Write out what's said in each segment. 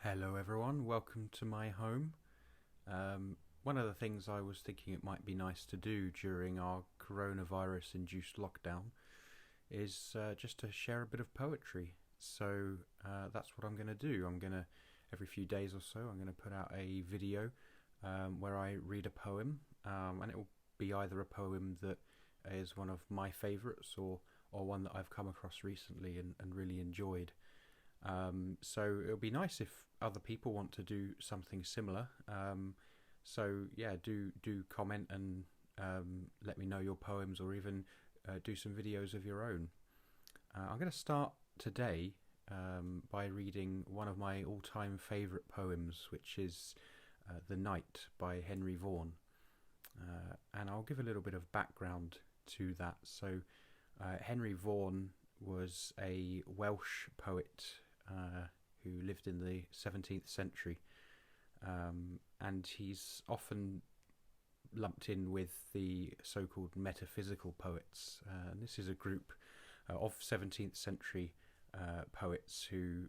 Hello, everyone. Welcome to my home. One of the things I was thinking it might be nice to do during our coronavirus induced lockdown is just to share a bit of poetry. So that's what I'm going to do. Every few days or so, I'm going to put out a video where I read a poem, and it will be either a poem that is one of my favourites or one that I've come across recently and really enjoyed. So it'll be nice if other people want to do something similar. So yeah, do comment and let me know your poems, or even do some videos of your own. I'm going to start today by reading one of my all-time favourite poems, which is "The Night" by Henry Vaughan, and I'll give a little bit of background to that. So Henry Vaughan was a Welsh poet who lived in the 17th century, and he's often lumped in with the so-called metaphysical poets. And this is a group of 17th century poets who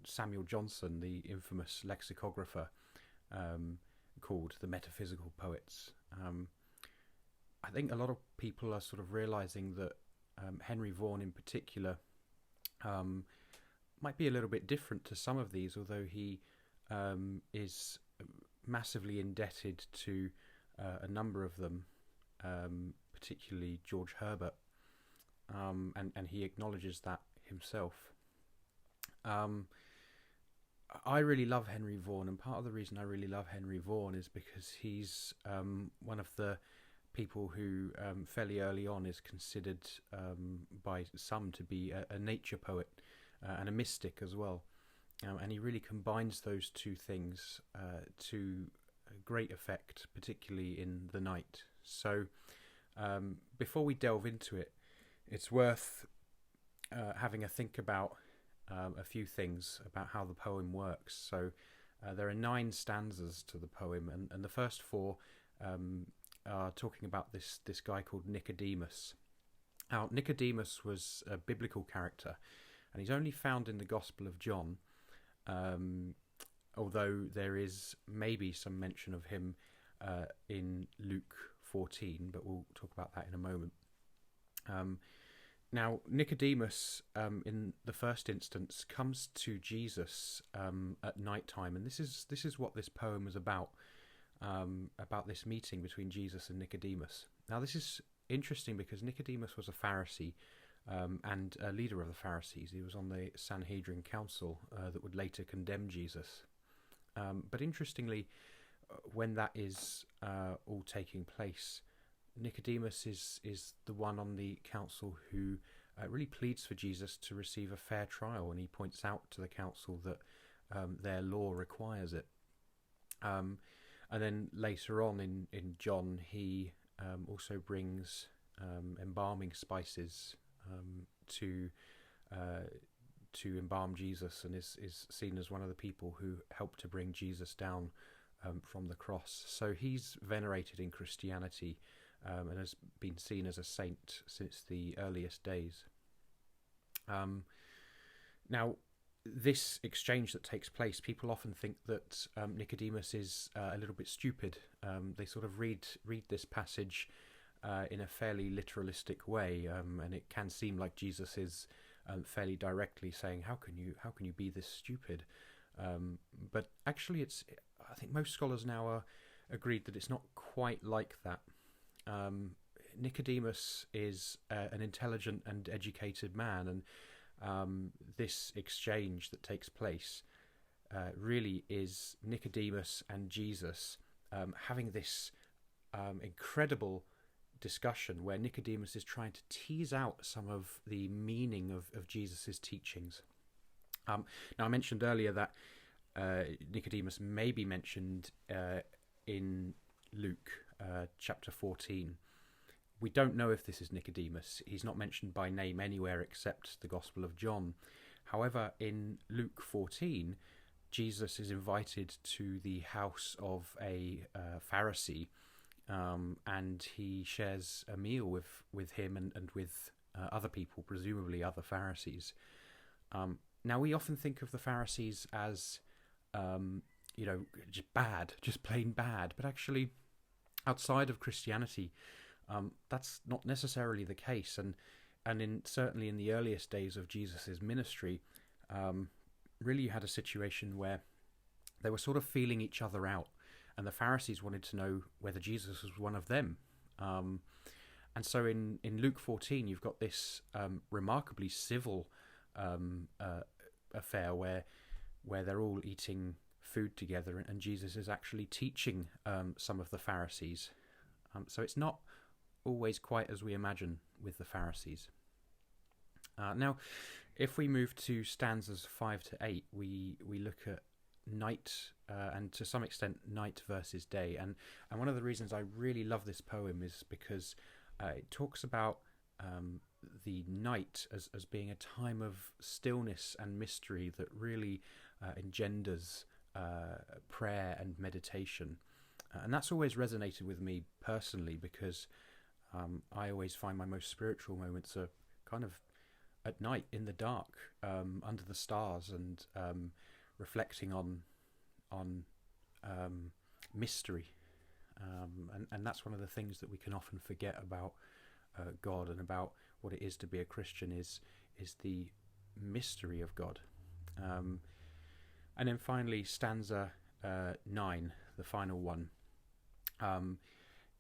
Samuel Johnson, the infamous lexicographer, called the metaphysical poets. I think a lot of people are sort of realizing that Henry Vaughan in particular might be a little bit different to some of these, although he is massively indebted to a number of them, particularly George Herbert, and he acknowledges that himself. I really love Henry Vaughan, and part of the reason I really love Henry Vaughan is because he's one of the people who fairly early on is considered by some to be a nature poet and a mystic as well. And he really combines those two things to great effect, particularly in The Night. So before we delve into it, it's worth having a think about a few things about how the poem works. So there are 9 stanzas to the poem, and the first 4 are talking about this guy called Nicodemus. Now, Nicodemus was a biblical character, and he's only found in the Gospel of John, although there is maybe some mention of him in Luke 14, but we'll talk about that in a moment. Now, Nicodemus, in the first instance, comes to Jesus at night time, and this is what this poem is about this meeting between Jesus and Nicodemus. Now, this is interesting because Nicodemus was a Pharisee and a leader of the Pharisees. He was on the Sanhedrin council that would later condemn Jesus. But interestingly, when that is all taking place, Nicodemus is the one on the council who really pleads for Jesus to receive a fair trial, and he points out to the council that their law requires it. And then later on in John, he also brings embalming spices to embalm Jesus, and is seen as one of the people who helped to bring Jesus down from the cross. So he's venerated in Christianity and has been seen as a saint since the earliest days. Now, this exchange that takes place, people often think that Nicodemus is a little bit stupid. They sort of read this passage in a fairly literalistic way, and it can seem like Jesus is fairly directly saying, "How can you be this stupid?" But actually, I think most scholars now are agreed that it's not quite like that. Nicodemus is an intelligent and educated man, and this exchange that takes place really is Nicodemus and Jesus having this incredible discussion where Nicodemus is trying to tease out some of the meaning of Jesus's teachings. Now, I mentioned earlier that Nicodemus may be mentioned in Luke chapter 14. We don't know if this is Nicodemus. He's not mentioned by name anywhere except the Gospel of John. However, in Luke 14, Jesus is invited to the house of a Pharisee, and he shares a meal with him and with other people, presumably other Pharisees. Now, we often think of the Pharisees as, just bad, just plain bad. But actually, outside of Christianity, that's not necessarily the case. And certainly in the earliest days of Jesus's ministry, really you had a situation where they were sort of feeling each other out, and the Pharisees wanted to know whether Jesus was one of them. And so in Luke 14, you've got this remarkably civil affair where they're all eating food together, and Jesus is actually teaching some of the Pharisees. So it's not always quite as we imagine with the Pharisees. Now, if we move to stanzas 5 to 8, we look at night, and to some extent night versus day. And one of the reasons I really love this poem is because it talks about the night as being a time of stillness and mystery that really engenders prayer and meditation. And that's always resonated with me personally, because I always find my most spiritual moments are kind of at night, in the dark, under the stars, and reflecting on mystery. And that's one of the things that we can often forget about God and about what it is to be a Christian is the mystery of God. And then finally, stanza 9, the final one,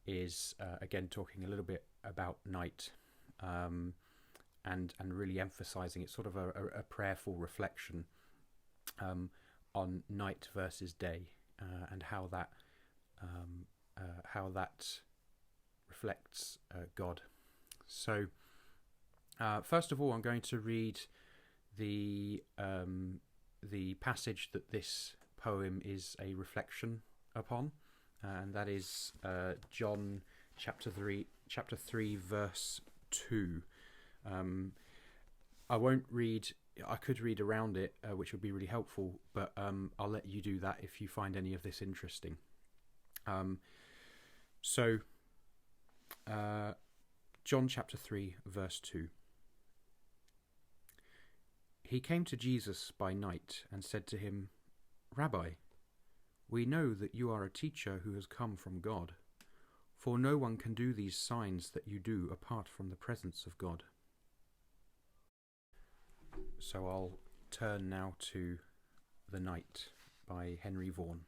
is again talking a little bit about night, and really emphasizing it's sort of a prayerful reflection on night versus day, and how that reflects God. So first of all, I'm going to read the passage that this poem is a reflection upon, and that is John chapter 3 verse 2. I won't read. I could read around it, which would be really helpful, but I'll let you do that if you find any of this interesting. So John chapter 3 verse 2. He came to Jesus by night and said to him, "Rabbi, we know that you are a teacher who has come from God, for no one can do these signs that you do apart from the presence of God." So I'll turn now to The Night by Henry Vaughan.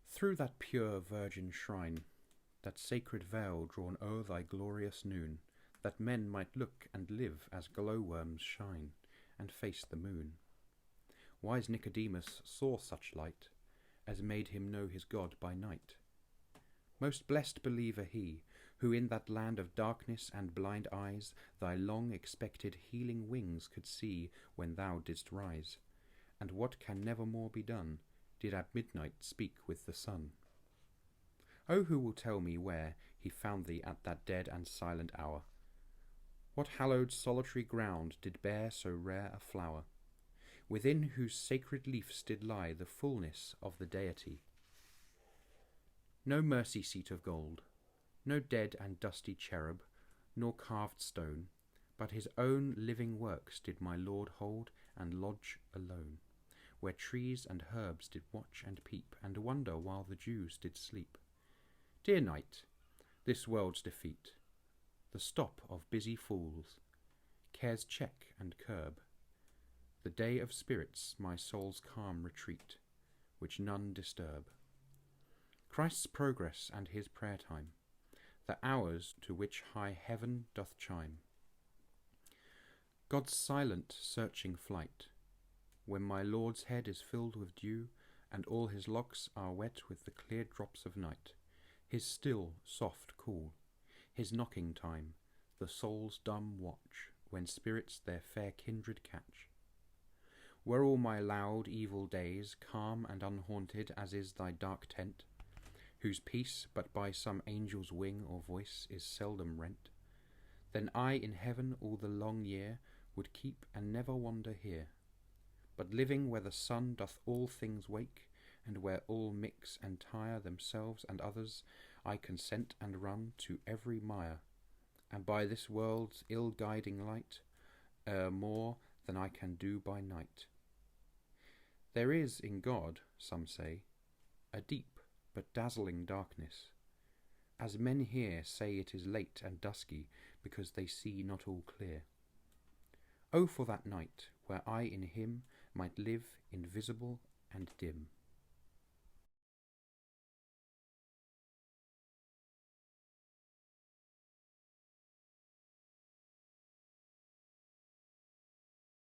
Through that pure virgin shrine, that sacred veil drawn o'er thy glorious noon, that men might look and live as glowworms shine, and face the moon. Wise Nicodemus saw such light, as made him know his God by night. Most blessed believer he, who in that land of darkness and blind eyes thy long-expected healing wings could see when thou didst rise, and what can never more be done, did at midnight speak with the sun. O who will tell me where he found thee at that dead and silent hour? What hallowed solitary ground did bear so rare a flower, within whose sacred leaves did lie the fullness of the deity? No mercy seat of gold, no dead and dusty cherub, nor carved stone, but his own living works did my Lord hold and lodge alone, where trees and herbs did watch and peep, and wonder while the Jews did sleep. Dear night, this world's defeat, the stop of busy fools, care's check and curb, the day of spirits my soul's calm retreat, which none disturb. Christ's progress and his prayer time, the hours to which high heaven doth chime. God's silent searching flight, when my Lord's head is filled with dew, and all his locks are wet with the clear drops of night, his still, soft cool, his knocking time, the soul's dumb watch, when spirits their fair kindred catch. Were all my loud evil days calm and unhaunted as is thy dark tent, whose peace but by some angel's wing or voice is seldom rent, then I in heaven all the long year would keep and never wander here, but living where the sun doth all things wake, and where all mix and tire themselves and others, I consent and run to every mire, and by this world's ill-guiding light more than I can do by night. There is in God, some say, a deep but dazzling darkness, as men here say it is late and dusky because they see not all clear. Oh, for that night where I in him might live invisible and dim.